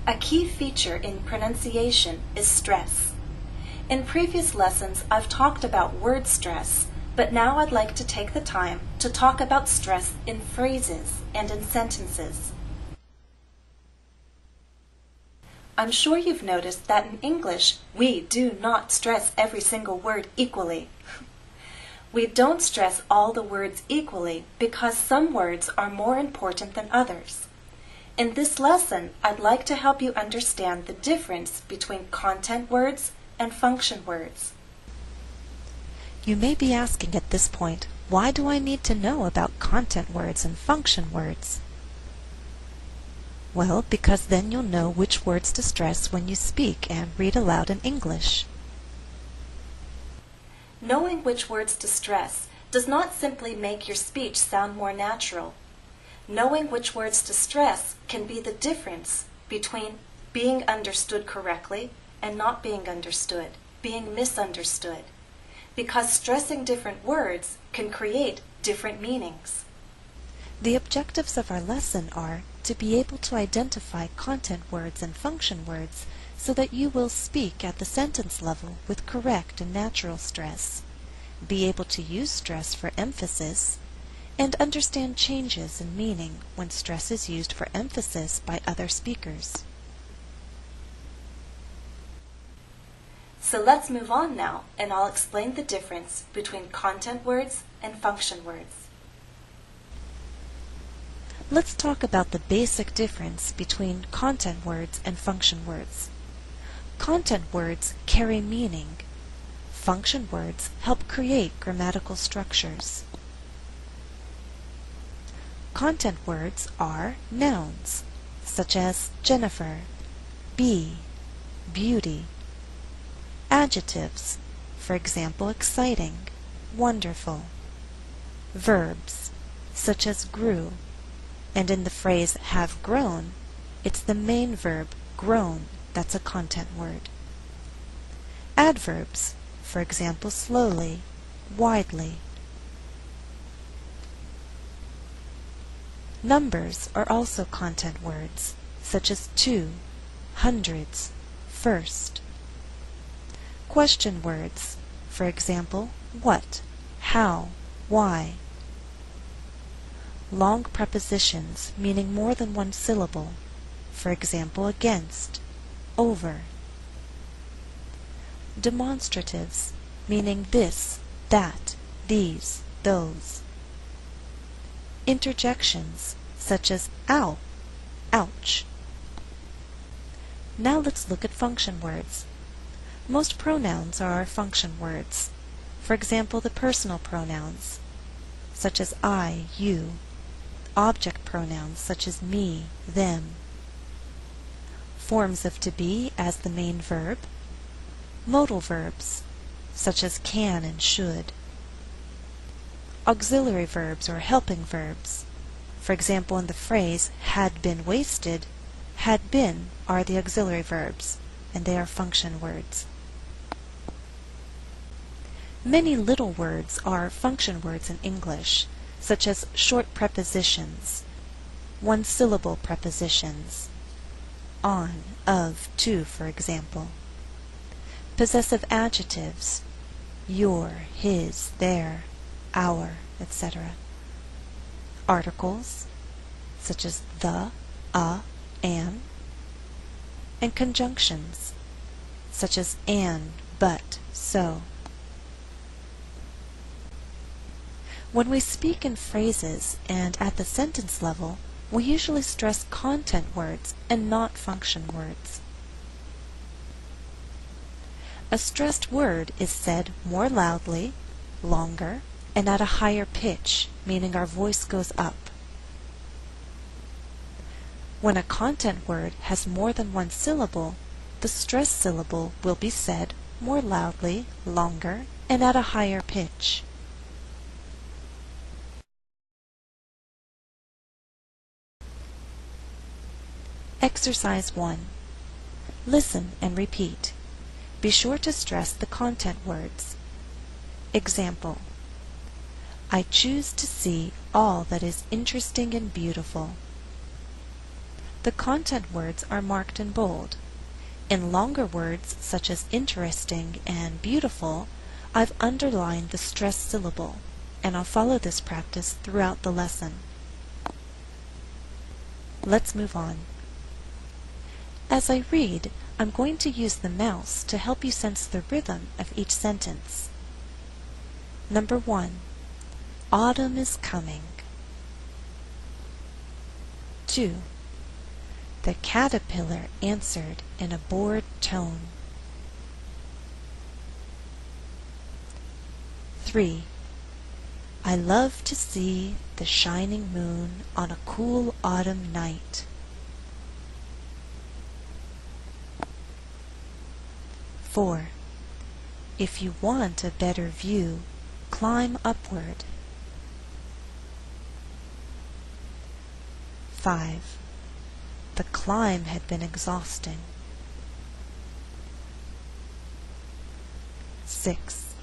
A key feature in pronunciation is stress. In previous lessons, I've talked about word stress, but now I'd like to take the time to talk about stress in phrases and in sentences. I'm sure you've noticed that in English, we do not stress every single word equally. We don't stress all the words equally because some words are more important than others. In this lesson, I'd like to help you understand the difference between content words and function words. You may be asking at this point, why do I need to know about content words and function words? Well, because then you'll know which words to stress when you speak and read aloud in English. Knowing which words to stress does not simply make your speech sound more natural. Knowing which words to stress can be the difference between being understood correctly and not being understood, being misunderstood, because stressing different words can create different meanings. The objectives of our lesson are to be able to identify content words and function words so that you will speak at the sentence level with correct and natural stress, be able to use stress for emphasis, and understand changes in meaning when stress is used for emphasis by other speakers. So let's move on now, and I'll explain the difference between content words and function words. Let's talk about the basic difference between content words and function words. Content words carry meaning. Function words help create grammatical structures. Content words are nouns, such as Jennifer, bee, beauty. Adjectives, for example, exciting, wonderful. Verbs, such as grew, and in the phrase have grown, it's the main verb, grown, that's a content word. Adverbs, for example, slowly, widely. Numbers are also content words, such as two, hundreds, first. Question words, for example, what, how, why. Long prepositions meaning more than one syllable, for example, against, over. Demonstratives, meaning this, that, these, those. Interjections, such as ow, ouch. Now let's look at function words. Most pronouns are function words. For example, the personal pronouns, such as I, you. Object pronouns, such as me, them. Forms of to be as the main verb. Modal verbs, such as can and should. Auxiliary verbs or helping verbs. For example, in the phrase had been wasted, had been are the auxiliary verbs, and they are function words. Many little words are function words in English, such as short prepositions, one-syllable prepositions, on, of, to, for example. Possessive adjectives, your, his, their, our, etc. Articles, such as the, a, an. And conjunctions, such as and, but, so. When we speak in phrases and at the sentence level, we usually stress content words and not function words. A stressed word is said more loudly, longer, and at a higher pitch, meaning our voice goes up. When a content word has more than one syllable, the stressed syllable will be said more loudly, longer, and at a higher pitch. Exercise 1. Listen and repeat. Be sure to stress the content words. Example: I choose to see all that is interesting and beautiful. the content words are marked in bold. In longer words, such as interesting and beautiful, I've underlined the stressed syllable, and I'll follow this practice throughout the lesson. Let's move on. As I read, I'm going to use the mouse to help you sense the rhythm of each sentence. Number 1. Autumn is coming. 2. The caterpillar answered in a bored tone. 3. I love to see the shining moon on a cool autumn night. 4. If you want a better view, climb upward. 5. The climb had been exhausting. 6.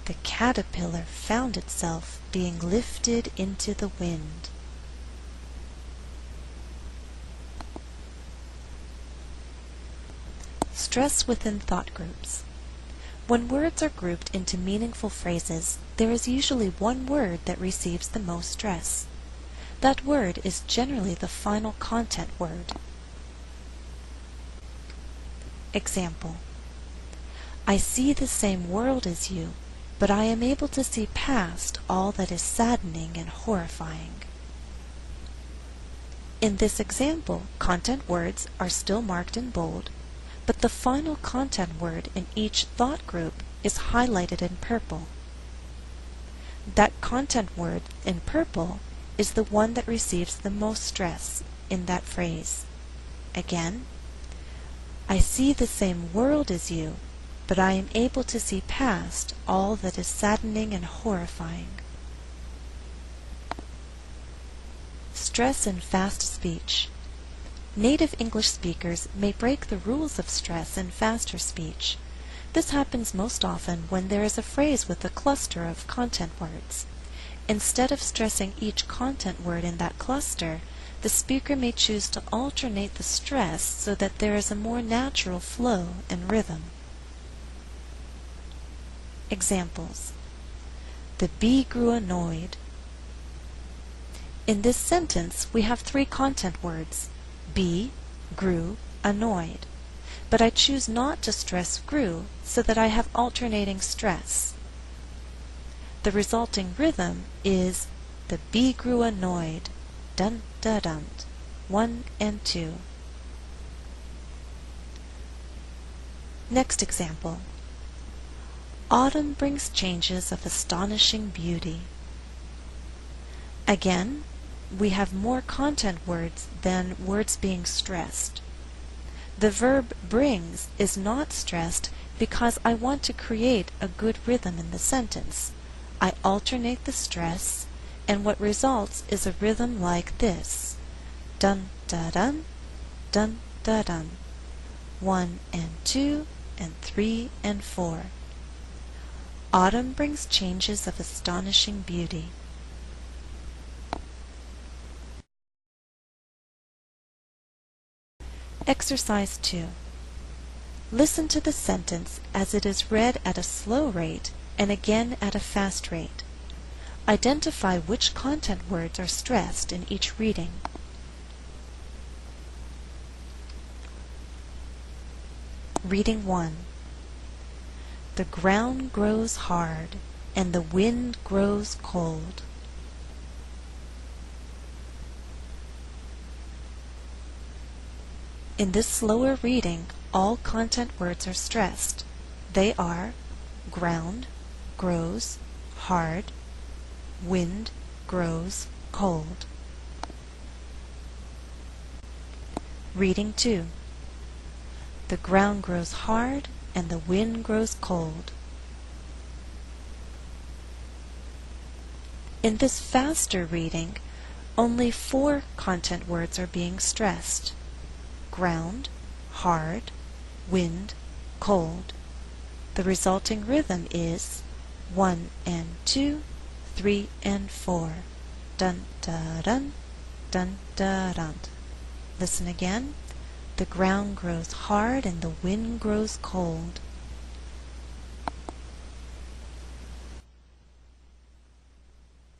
The caterpillar found itself being lifted into the wind. 7. Stress within thought groups. When words are grouped into meaningful phrases, there is usually one word that receives the most stress. That word is generally the final content word. Example: I see the same world as you, but I am able to see past all that is saddening and horrifying. In this example, content words are still marked in bold, but the final content word in each thought group is highlighted in purple. That content word in purple is the one that receives the most stress in that phrase. Again, I see the same world as you, but I am able to see past all that is saddening and horrifying. Stress in fast speech. Native English speakers may break the rules of stress in faster speech. This happens most often when there is a phrase with a cluster of content words. Instead of stressing each content word in that cluster, the speaker may choose to alternate the stress so that there is a more natural flow and rhythm. Examples: The bee grew annoyed. In this sentence, we have three content words: bee, grew, annoyed. But I choose not to stress grew so that I have alternating stress. The resulting rhythm is the bee grew annoyed, dun da dun, 1 and 2. Next example. Autumn brings changes of astonishing beauty. Again, we have more content words than words being stressed. The verb brings is not stressed because I want to create a good rhythm in the sentence. I alternate the stress, and what results is a rhythm like this: dun da dun, dun da dun, 1 and 2 and 3 and 4. Autumn brings changes of astonishing beauty. Exercise 2. Listen to the sentence as it is read at a slow rate and again at a fast rate. Identify which content words are stressed in each reading. Reading 1. The ground grows hard and the wind grows cold. In this slower reading, all content words are stressed. They are ground, grows, hard, wind, grows, cold. Reading 2. The ground grows hard and the wind grows cold. In this faster reading, only 4 content words are being stressed: ground, hard, wind, cold. The resulting rhythm is 1 and 2, 3 and 4. Dun da dun, dun da dun. Listen again. The ground grows hard and the wind grows cold.